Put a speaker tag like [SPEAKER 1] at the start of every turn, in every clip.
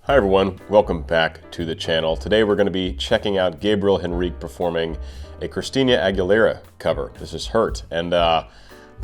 [SPEAKER 1] Hi everyone, welcome back to the channel. Today we're going to be checking out Gabriel Henrique performing a Christina Aguilera cover. This is Hurt, and the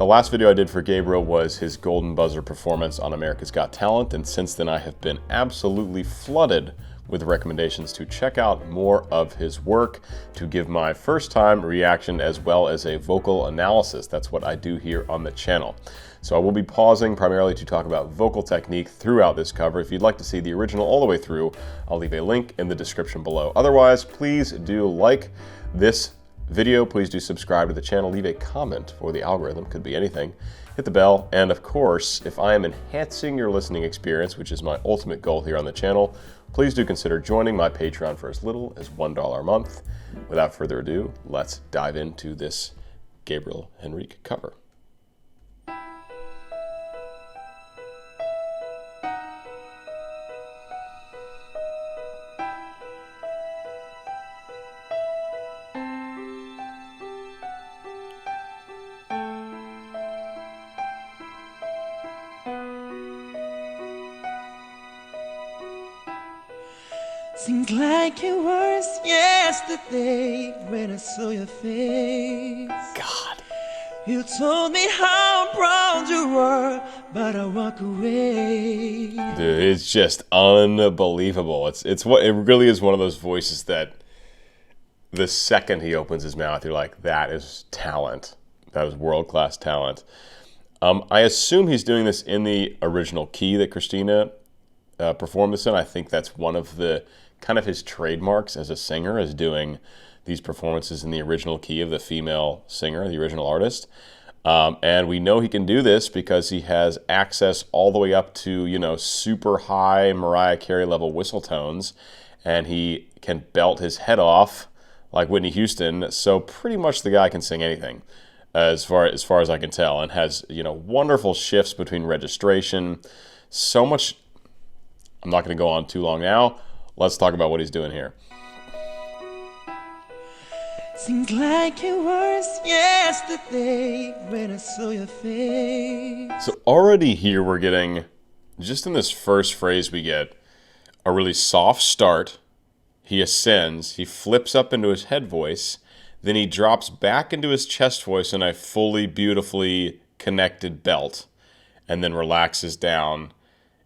[SPEAKER 1] last video I did for Gabriel was his Golden Buzzer performance on America's Got Talent, and since then I have been absolutely flooded with recommendations to check out more of his work, to give my first time reaction as well as a vocal analysis. That's what I do here on the channel. So I will be pausing primarily to talk about vocal technique throughout this cover. If you'd like to see the original all the way through, I'll leave a link in the description below. Otherwise, please do like this video. Please do subscribe to the channel. Leave a comment for the algorithm. Could be anything. Hit the bell. And of course, if I am enhancing your listening experience, which is my ultimate goal here on the channel, please do consider joining my Patreon for as little as $1 a month. Without further ado, let's dive into this Gabriel Henrique cover.
[SPEAKER 2] Seems like it was yesterday when I saw your face.
[SPEAKER 1] God.
[SPEAKER 2] You told me how proud you were, but I walk away.
[SPEAKER 1] Dude, it's just unbelievable. It really is one of those voices that the second he opens his mouth, you're like, that is talent. That is world-class talent. I assume he's doing this in the original key that Christina performed this in. I think that's one of the kind of his trademarks as a singer, is doing these performances in the original key of the female singer, the original artist. And we know he can do this because he has access all the way up to, you know, super high Mariah Carey level whistle tones, and he can belt his head off like Whitney Houston. So pretty much the guy can sing anything, as far as I can tell, and has, you know, wonderful shifts between registration. So much. I'm not going to go on too long now. Let's talk about what he's doing here.
[SPEAKER 2] Seems like it was yesterday when I saw your face.
[SPEAKER 1] So already here we're getting, just in this first phrase, we get a really soft start. He ascends, he flips up into his head voice, then he drops back into his chest voice in a fully beautifully connected belt, and then relaxes down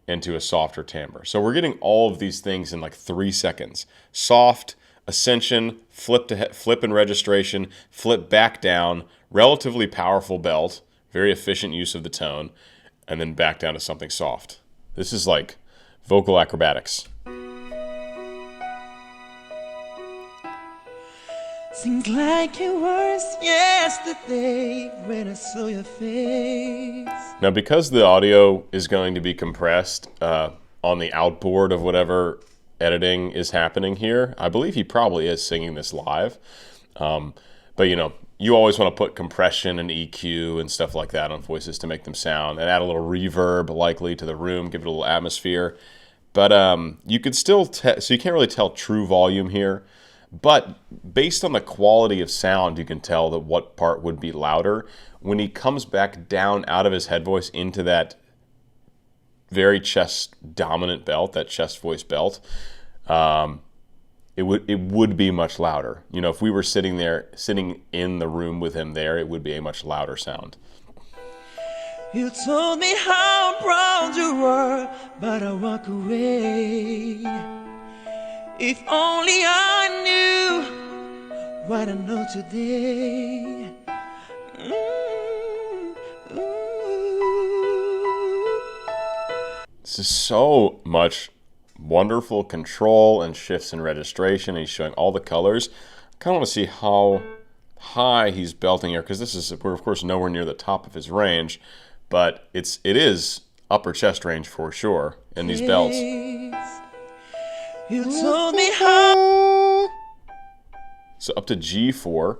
[SPEAKER 1] into a softer timbre. So we're getting all of these things in like 3 seconds. Soft, ascension, flip in registration, flip back down, relatively powerful belt, very efficient use of the tone, and then back down to something soft. This is like vocal acrobatics.
[SPEAKER 2] Seems like it was yesterday when I saw your face.
[SPEAKER 1] Now, because the audio is going to be compressed on the outboard of whatever editing is happening here, I believe he probably is singing this live. But, you know, you always want to put compression and EQ and stuff like that on voices to make them sound, and add a little reverb likely to the room, give it a little atmosphere. But you could still, so you can't really tell true volume here. But based on the quality of sound, you can tell that what part would be louder. When he comes back down out of his head voice into that very chest-dominant belt, that chest voice belt, it would be much louder. You know, if we were sitting in the room with him there, it would be a much louder sound.
[SPEAKER 2] You told me how proud you were, but I walk away. If only I knew what I know today.
[SPEAKER 1] This is so much wonderful control and shifts in registration. He's showing all the colors. I kind of want to see how high he's belting here, because we're of course nowhere near the top of his range, but it is upper chest range for sure in these belts.
[SPEAKER 2] You told me how.
[SPEAKER 1] So up to G4,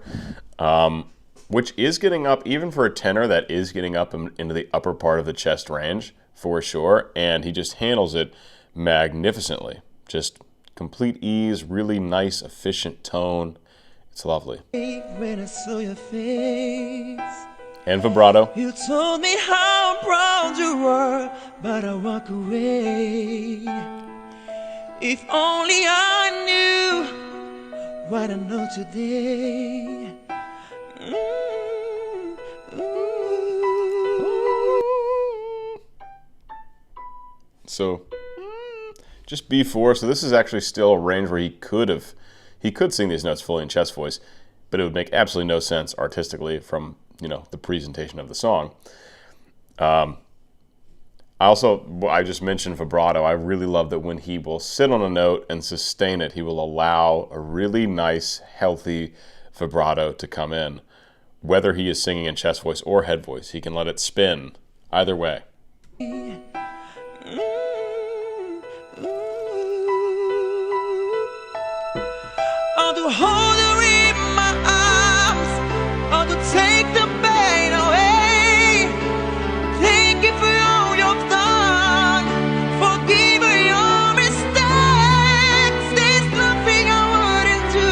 [SPEAKER 1] which is getting up, even for a tenor, that is getting up into the upper part of the chest range for sure, and he just handles it magnificently. Just complete ease, really nice, efficient tone. It's lovely.
[SPEAKER 2] When I saw your face.
[SPEAKER 1] And vibrato.
[SPEAKER 2] You told me how proud you were, but I walk away. If only I knew what I know today.
[SPEAKER 1] So just B4. So this is actually still a range where he could sing these notes fully in chest voice, but it would make absolutely no sense artistically from, you know, the presentation of the song. I just mentioned vibrato. I really love that when he will sit on a note and sustain it, he will allow a really nice, healthy vibrato to come in. Whether he is singing in chest voice or head voice, he can let it spin either way.
[SPEAKER 2] Or to hold her in my arms, or to take the pain away. Thank you for all you've done, forgive your mistakes. There's nothing I wouldn't do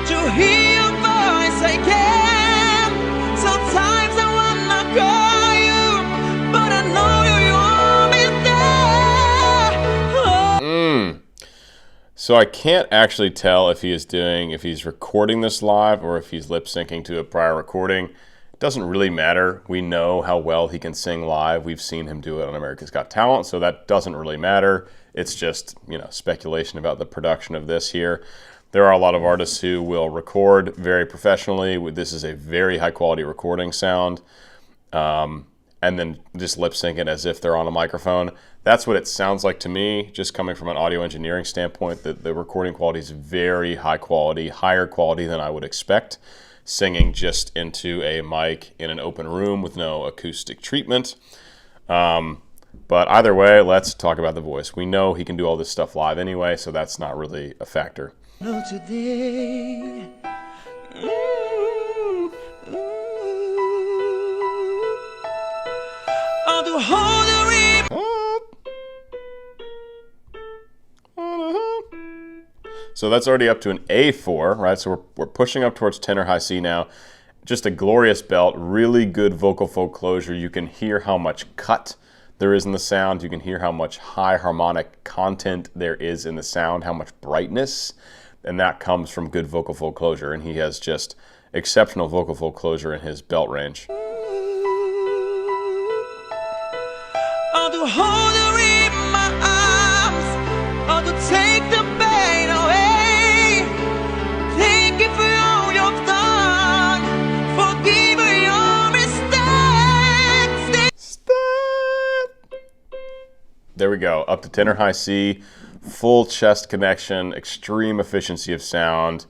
[SPEAKER 2] to hear your voice again. Sometimes I wanna call you, but I know you want me there.
[SPEAKER 1] So I can't actually tell if he's recording this live or if he's lip syncing to a prior recording. It doesn't really matter. We know how well he can sing live. We've seen him do it on America's Got Talent, so that doesn't really matter. It's just, you know, speculation about the production of this here. There are a lot of artists who will record very professionally. This is a very high quality recording sound. And then just lip sync it as if they're on a microphone. That's what it sounds like to me, just coming from an audio engineering standpoint. The recording quality is very high quality, higher quality than I would expect, singing just into a mic in an open room with no acoustic treatment. But either way, let's talk about the voice. We know he can do all this stuff live anyway, so that's not really a factor.
[SPEAKER 2] No, today. To hold her in.
[SPEAKER 1] So that's already up to an A4, right? So we're pushing up towards tenor high C now. Just a glorious belt, really good vocal fold closure. You can hear how much cut there is in the sound. You can hear how much high harmonic content there is in the sound, how much brightness, and that comes from good vocal fold closure. And he has just exceptional vocal fold closure in his belt range.
[SPEAKER 2] To hold her in my arms, or to take the pain away. Thank you for all you've done, forgive your mistakes.
[SPEAKER 1] There we go, up to tenor high C, full chest connection, extreme efficiency of sound,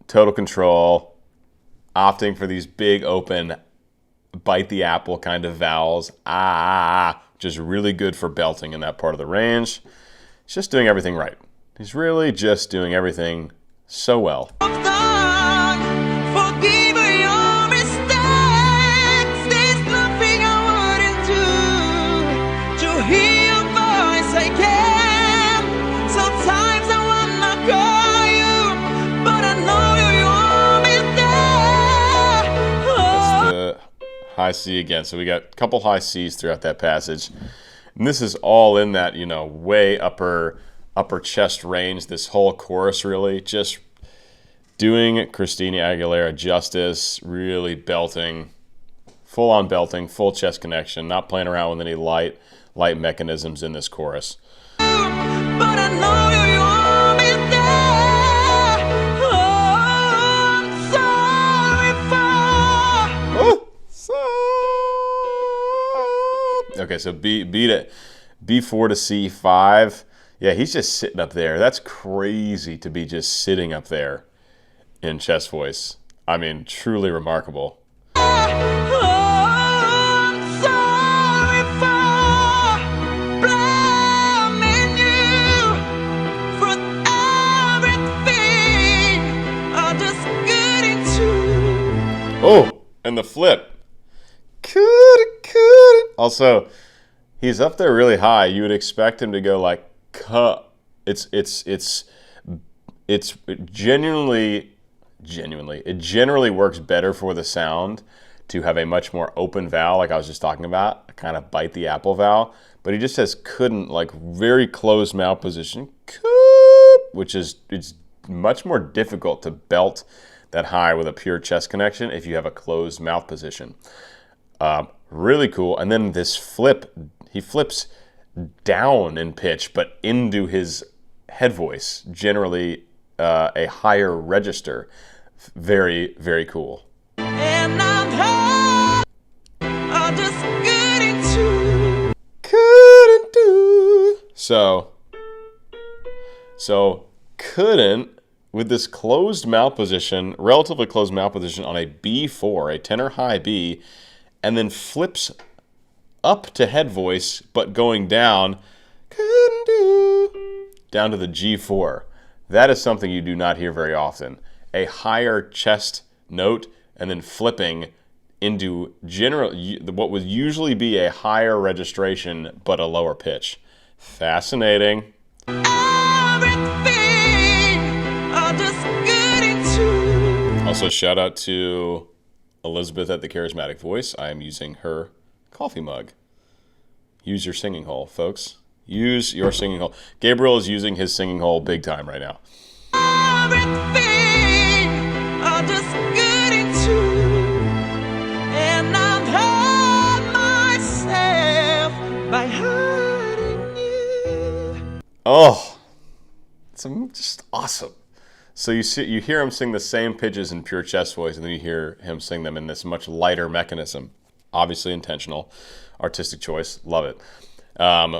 [SPEAKER 1] total control, opting for these big open bite the apple kind of vowels, just really good for belting in that part of the range. He's just doing everything right. He's really just doing everything so well. High C again. So we got a couple high C's throughout that passage. And this is all in that, you know, way upper chest range, this whole chorus really. Just doing Christina Aguilera justice, really belting, full on belting, full chest connection, not playing around with any light mechanisms in this chorus.
[SPEAKER 2] But I know you want me there. Oh, I'm sorry for.
[SPEAKER 1] Okay, so B4 to C5. Yeah, he's just sitting up there. That's crazy to be just sitting up there in chest voice. I mean, truly remarkable. Oh, and the flip. Also, he's up there really high. You would expect him to go like cut. It genuinely works better for the sound to have a much more open vowel, like I was just talking about, a kind of bite the apple vowel. but he just has couldn't, like very closed mouth position, could, which is, it's much more difficult to belt that high with a pure chest connection if you have a closed mouth position. Really cool. And then this flip, he flips down in pitch, but into his head voice, generally a higher register. Very, very cool.
[SPEAKER 2] And I'm just getting to.
[SPEAKER 1] Couldn't do. So couldn't, with this closed mouth position, relatively closed mouth position on a B4, a tenor high B, and then flips up to head voice, but going down, couldn't do, down to the G4. That is something you do not hear very often. A higher chest note and then flipping into what would usually be a higher registration but a lower pitch. Fascinating. Also, shout out to Elizabeth at the Charismatic Voice. I am using her coffee mug. Use your singing hole, folks. Use your singing hole. Gabriel is using his singing hole big time right now. Oh, it's just awesome. So you hear him sing the same pitches in pure chest voice, and then you hear him sing them in this much lighter mechanism. Obviously intentional, artistic choice. Love it.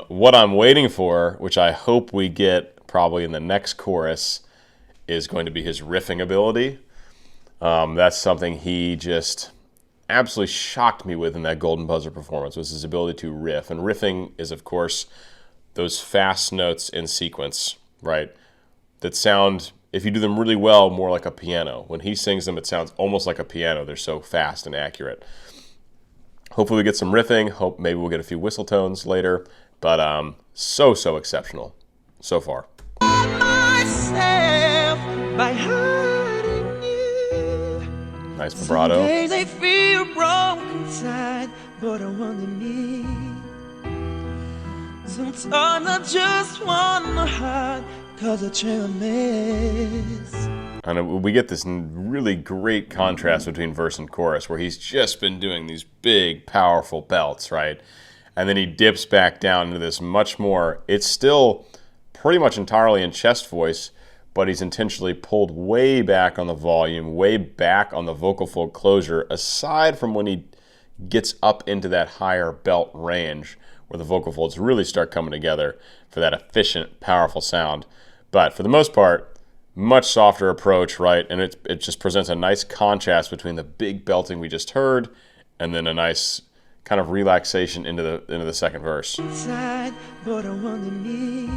[SPEAKER 1] What I'm waiting for, which I hope we get probably in the next chorus, is going to be his riffing ability. That's something he just absolutely shocked me with in that Golden Buzzer performance, was his ability to riff. And riffing is, of course, those fast notes in sequence, right? That sound, if you do them really well, more like a piano. When he sings them, it sounds almost like a piano. They're so fast and accurate. Hopefully we get some riffing. Hope maybe we'll get a few whistle tones later. But so exceptional so far. Nice vibrato.
[SPEAKER 2] Some days I feel broken inside, but I want to me. Sometimes I just want to hide, 'cause I trail a mess.
[SPEAKER 1] And we get this really great contrast between verse and chorus, where he's just been doing these big, powerful belts, right? And then he dips back down into this much more, it's still pretty much entirely in chest voice, but he's intentionally pulled way back on the volume, way back on the vocal fold closure, aside from when he gets up into that higher belt range, where the vocal folds really start coming together for that efficient, powerful sound. But for the most part, much softer approach, right? And it just presents a nice contrast between the big belting we just heard and then a nice kind of relaxation into the second verse.
[SPEAKER 2] Inside, but I want to me.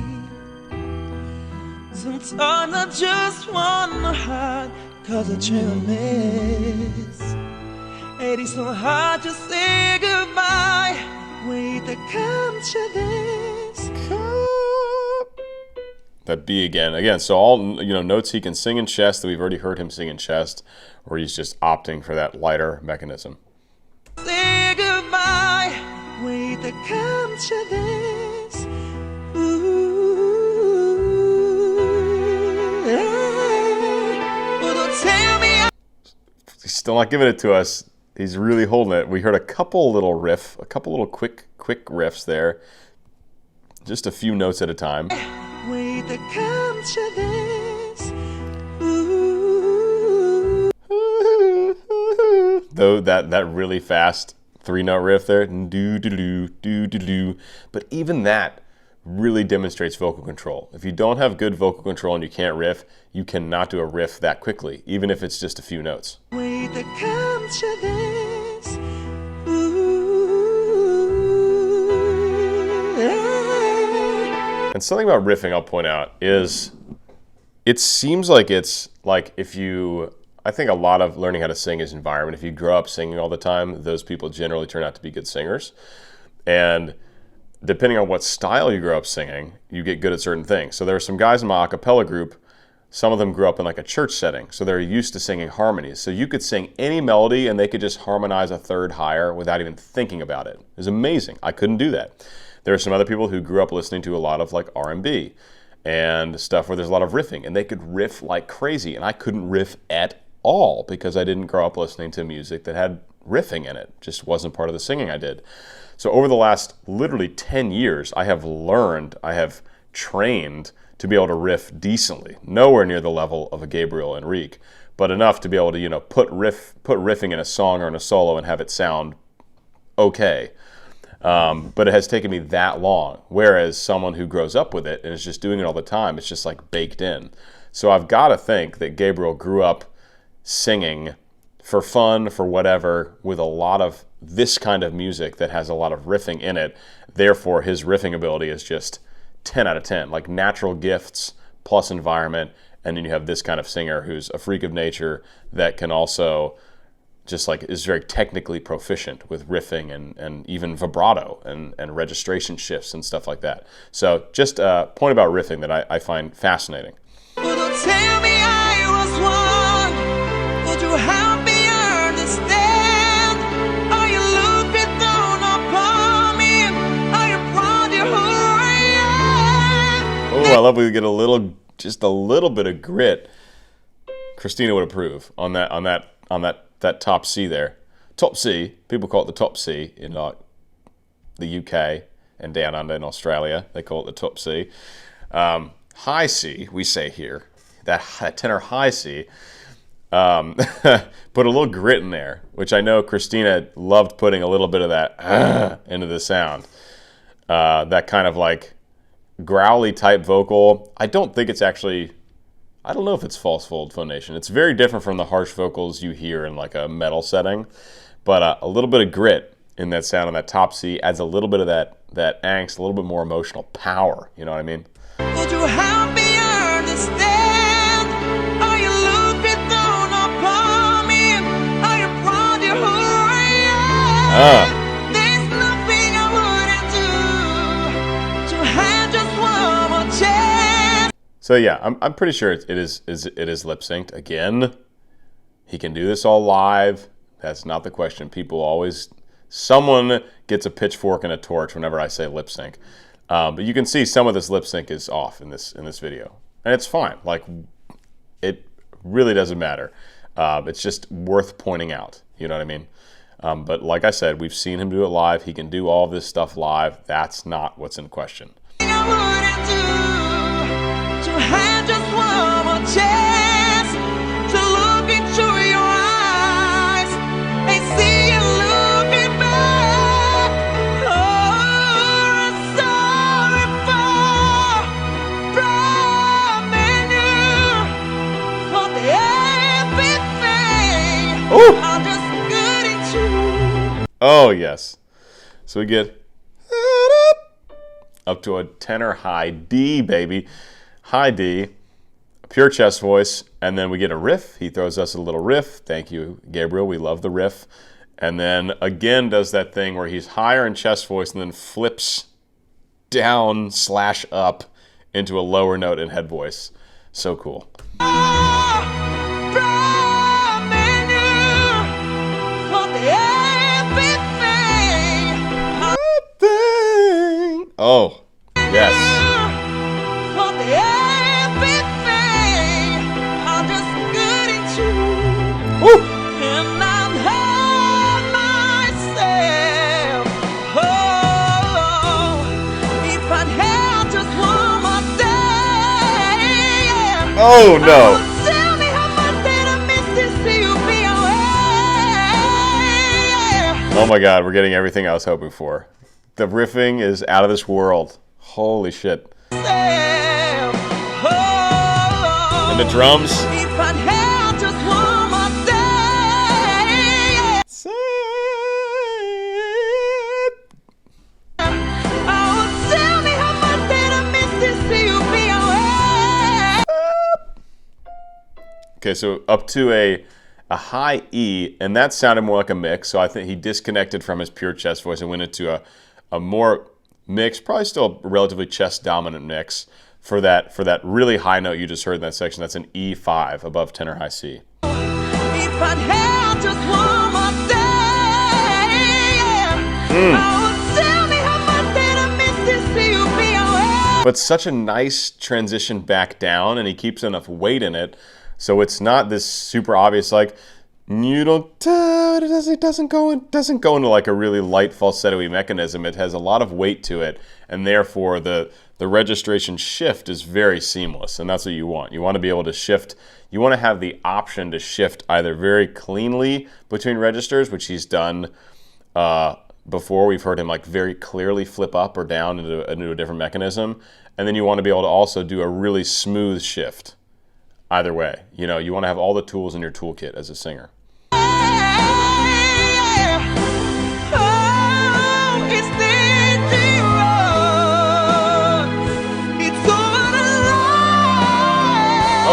[SPEAKER 2] Sometimes I just want to hide, 'cause I trail a mess. It is so hard to say goodbye. Wait to come to this.
[SPEAKER 1] That B again. So all notes he can sing in chest that we've already heard him sing in chest, or he's just opting for that lighter mechanism.
[SPEAKER 2] Say goodbye. Wait to come to this. Tell me.
[SPEAKER 1] He's still not giving it to us. He's really holding it. We heard a couple little quick riffs there. Just a few notes at a time.
[SPEAKER 2] Wait to come to this.
[SPEAKER 1] Though that really fast 3-note riff there, do do do do do do. But even that really demonstrates vocal control. If you don't have good vocal control and you can't riff, you cannot do a riff that quickly, even if it's just a few notes.
[SPEAKER 2] Wait to come to this.
[SPEAKER 1] And something about riffing I'll point out is it seems like it's like I think a lot of learning how to sing is environment. If you grow up singing all the time, those people generally turn out to be good singers. And depending on what style you grow up singing, you get good at certain things. So there are some guys in my a cappella group, some of them grew up in like a church setting, so they're used to singing harmonies. So you could sing any melody and they could just harmonize a third higher without even thinking about it. It was amazing. I couldn't do that. There are some other people who grew up listening to a lot of like R&B and stuff where there's a lot of riffing, and they could riff like crazy, and I couldn't riff at all because I didn't grow up listening to music that had riffing in it. Just wasn't part of the singing I did. So over the last literally 10 years, I have trained to be able to riff decently. Nowhere near the level of a Gabriel Henrique, but enough to be able to, you know, put riffing in a song or in a solo and have it sound okay. But it has taken me that long, whereas someone who grows up with it and is just doing it all the time, it's just like baked in. So I've got to think that Gabriel grew up singing for fun, for whatever, with a lot of this kind of music that has a lot of riffing in it. Therefore, his riffing ability is just 10 out of 10, like natural gifts plus environment. And then you have this kind of singer who's a freak of nature that can also just like is very technically proficient with riffing and even vibrato and registration shifts and stuff like that. So just a point about riffing that I find fascinating.
[SPEAKER 2] Would you tell me I was wrong? Would you help me understand? Are you looking down upon me? Are you proud of who I am?
[SPEAKER 1] Oh, I love when we get just a little bit of grit. Christina would approve on that top C there. Top C, people call it the top C in the UK and down under in Australia. They call it the top C. High C, we say here, that tenor high C, put a little grit in there, which I know Christina loved putting a little bit of that into the sound. That kind of like growly type vocal. I don't think it's actually, I don't know if it's false fold phonation. It's very different from the harsh vocals you hear in like a metal setting, but a little bit of grit in that sound on that top C adds a little bit of that angst, a little bit more emotional power. You know what I mean?
[SPEAKER 2] Would you help me understand? Are you looking down upon me? Are you proud of who I am? There's nothing I wouldn't do to have just one more chance.
[SPEAKER 1] So yeah, I'm pretty sure it is lip synced. Again, he can do this all live. That's not the question. Someone gets a pitchfork and a torch whenever I say lip sync. But you can see some of this lip sync is off in this video, and it's fine. Like, it really doesn't matter. It's just worth pointing out. You know what I mean? But like I said, we've seen him do it live. He can do all of this stuff live. That's not what's in question.
[SPEAKER 2] I wouldn't do to have just one more chance to look into your eyes and see you looking back. Oh, I'm sorry for robbing you for everything.
[SPEAKER 1] Ooh.
[SPEAKER 2] I'm just good into.
[SPEAKER 1] Oh yes. So we get up to a tenor high D, baby. High D, a pure chest voice, and then we get a riff. He throws us a little riff. Thank you, Gabriel. We love the riff. And then again does that thing where he's higher in chest voice and then flips down / up into a lower note in head voice. So cool. Oh, yes. Woo!
[SPEAKER 2] And I've had myself. Oh, if I'd had just one more day.
[SPEAKER 1] Oh no.
[SPEAKER 2] Tell me how much did I miss to see you be away.
[SPEAKER 1] Oh my god, we're getting everything I was hoping for. The riffing is out of this world. Holy shit. And the drums.
[SPEAKER 2] If I'd had just one more day. Oh, tell me how much did I miss to see you be away.
[SPEAKER 1] Okay, so up to a high E, and that sounded more like a mix, so I think he disconnected from his pure chest voice and went into a more mixed, probably still a relatively chest dominant mix for that really high note you just heard in that section. That's an E5 above tenor high C.
[SPEAKER 2] If I'd had just one more day. Oh, tell me how much did I miss
[SPEAKER 1] But such a nice transition back down, and he keeps enough weight in it, so it's not this super obvious like you don't. It doesn't go into like a really light falsetto-y mechanism. It has a lot of weight to it, and therefore the registration shift is very seamless, and that's what you want. You want to be able to shift. You want to have the option to shift either very cleanly between registers, which he's done before. We've heard him like very clearly flip up or down into a different mechanism, and then you want to be able to also do a really smooth shift. Either way, you know, you want to have all the tools in your toolkit as a singer.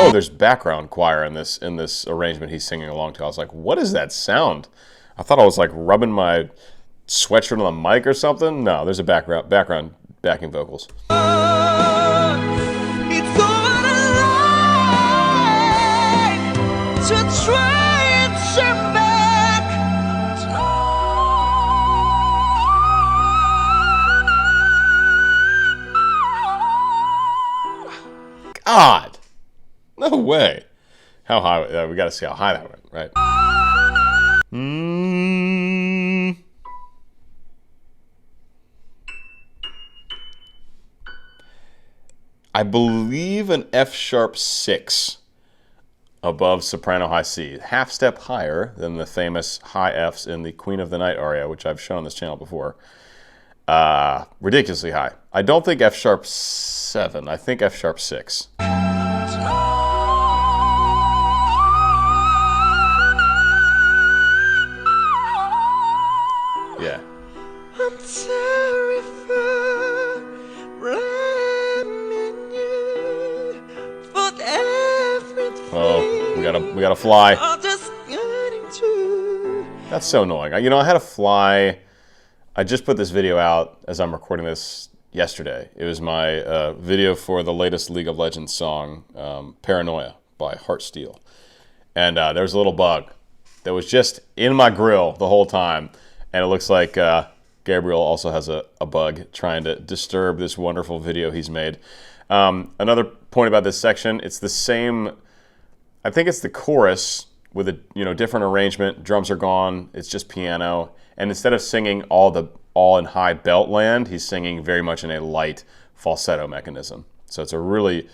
[SPEAKER 1] Oh, there's background choir in this arrangement he's singing along to. I was like, what is that sound? I thought I was like rubbing my sweatshirt on the mic or something. No, there's a background backing vocals. God, no way. How high? We got to see how high that went, right? I believe an F-sharp 6 above soprano high C, half step higher than the famous high Fs in the Queen of the Night aria, which I've shown on this channel before. Ridiculously high. I don't think F-sharp 7, I think F-sharp 6. Yeah.
[SPEAKER 2] I'm terrified, blaming you for everything.
[SPEAKER 1] Oh, we gotta fly.
[SPEAKER 2] I'm just getting to.
[SPEAKER 1] That's so annoying. You know, I had a fly. I just put this video out as I'm recording this yesterday. It was my video for the latest League of Legends song, Paranoia by Heartsteel. And there was a little bug that was just in my grill the whole time. And it looks like Gabriel also has a bug trying to disturb this wonderful video he's made. Another point about this section, it's the same, I think it's the chorus with a different arrangement. Drums are gone, it's just piano. And instead of singing all in high belt land, he's singing very much in a light falsetto mechanism. So it's a really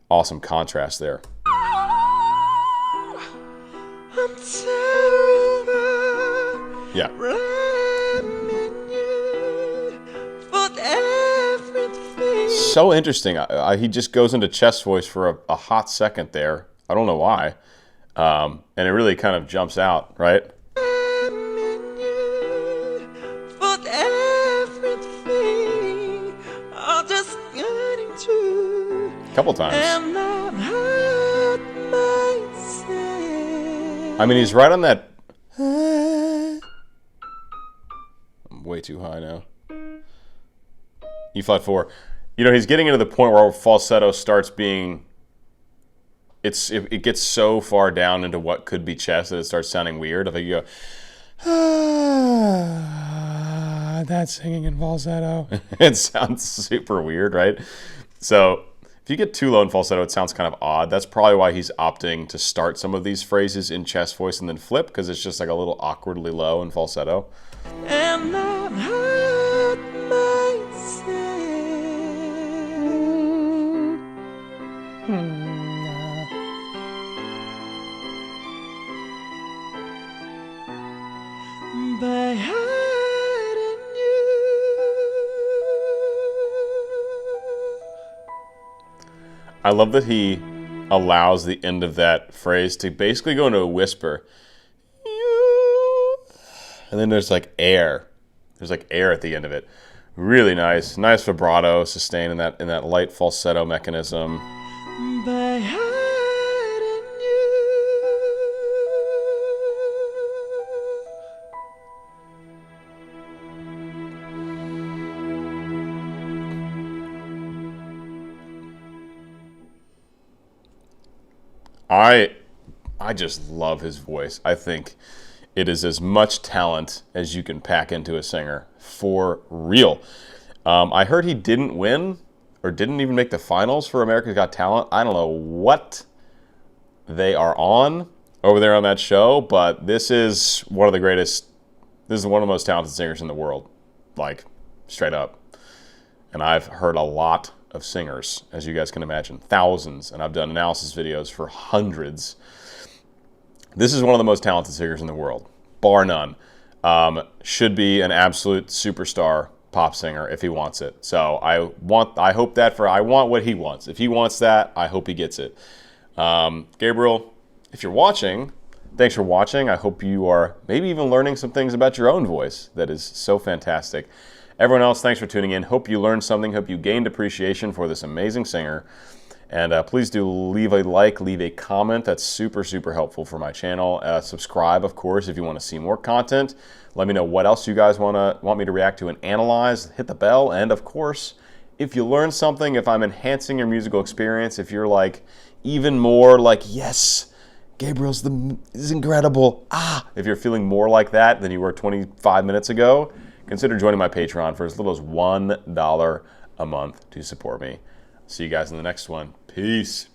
[SPEAKER 1] awesome contrast there.
[SPEAKER 2] I'm terrified.
[SPEAKER 1] Yeah. So interesting. He just goes into chest voice for a hot second there. I don't know why. And it really kind of jumps out, right? A couple times. I mean, he's right on that. I'm way too high now. E flat 4. You know, he's getting into the point where falsetto starts being, it gets so far down into what could be chest that it starts sounding weird. If you go, that's singing in falsetto. It sounds super weird, right? So if you get too low in falsetto, it sounds kind of odd. That's probably why he's opting to start some of these phrases in chest voice and then flip, because it's just like a little awkwardly low in falsetto.
[SPEAKER 2] And I've hurt myself by hiding you.
[SPEAKER 1] I love that he allows the end of that phrase to basically go into a whisper. And then there's like air. There's like air at the end of it. Really nice. Nice vibrato, sustain in that light falsetto mechanism.
[SPEAKER 2] By hiding you.
[SPEAKER 1] I just love his voice. I think it is as much talent as you can pack into a singer, for real. I heard he didn't win or didn't even make the finals for America's Got Talent. I don't know what they are on over there on that show, but this is one of the greatest, this is one of the most talented singers in the world, like straight up. And I've heard a lot of singers, as you guys can imagine, thousands, and I've done analysis videos for hundreds. This is one of the most talented singers in the world, bar none. Should be an absolute superstar pop singer if he wants it. So I want what he wants. If he wants that, I hope he gets it. Gabriel, if you're watching, thanks for watching. I hope you are maybe even learning some things about your own voice. That is so fantastic. Everyone else, thanks for tuning in. Hope you learned something. Hope you gained appreciation for this amazing singer. And please do leave a like, leave a comment. That's super, super helpful for my channel. Subscribe, of course, if you want to see more content. Let me know what else you guys want me to react to and analyze. Hit the bell. And, of course, if you learn something, if I'm enhancing your musical experience, if you're like even more like, yes, Gabriel's is incredible. If you're feeling more like that than you were 25 minutes ago, consider joining my Patreon for as little as $1 a month to support me. See you guys in the next one. Peace.